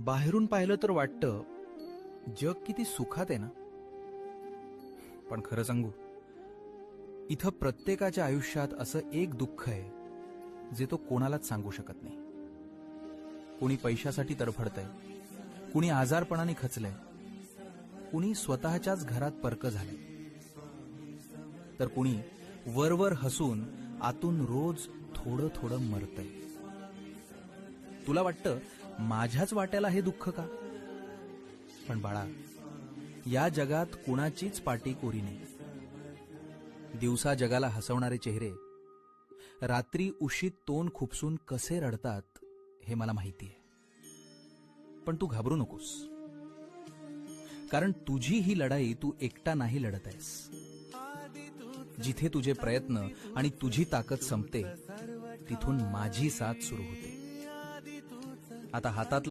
बाहेरून पाहिलं तर वाटतं जग किती सुखात आहे ना. पण खरं सांगू, इथं प्रत्येकाच्या आयुष्यात असं एक दुःख आहे जे तो कोणालाच सांगू शकत नाही. कुणी पैशासाठी तडफडतंय, कुणी आजारपणाने खचलंय, कुणी स्वतःच्याच घरात परक झालंय, तर कुणी वरवर हसून आतून रोज थोडं थोडं मरतंय. तुला वाटतं माझ्याच वाट्याला हे दुःख का? पण बाळा, या जगात कुणाचीच पाटी कोरी नाही. दिवसा जगाला हसवणारे चेहरे रात्री उशीत तोंड खुपसून कसे रडतात हे मला माहिती आहे. पण तू घाबरू नकोस, कारण तुझी ही लढाई तू एकटा नाही लढत आहेस. जिथे तुझे प्रयत्न आणि तुझी ताकद संपते, तिथून माझी साथ सुरू होते. आता हातात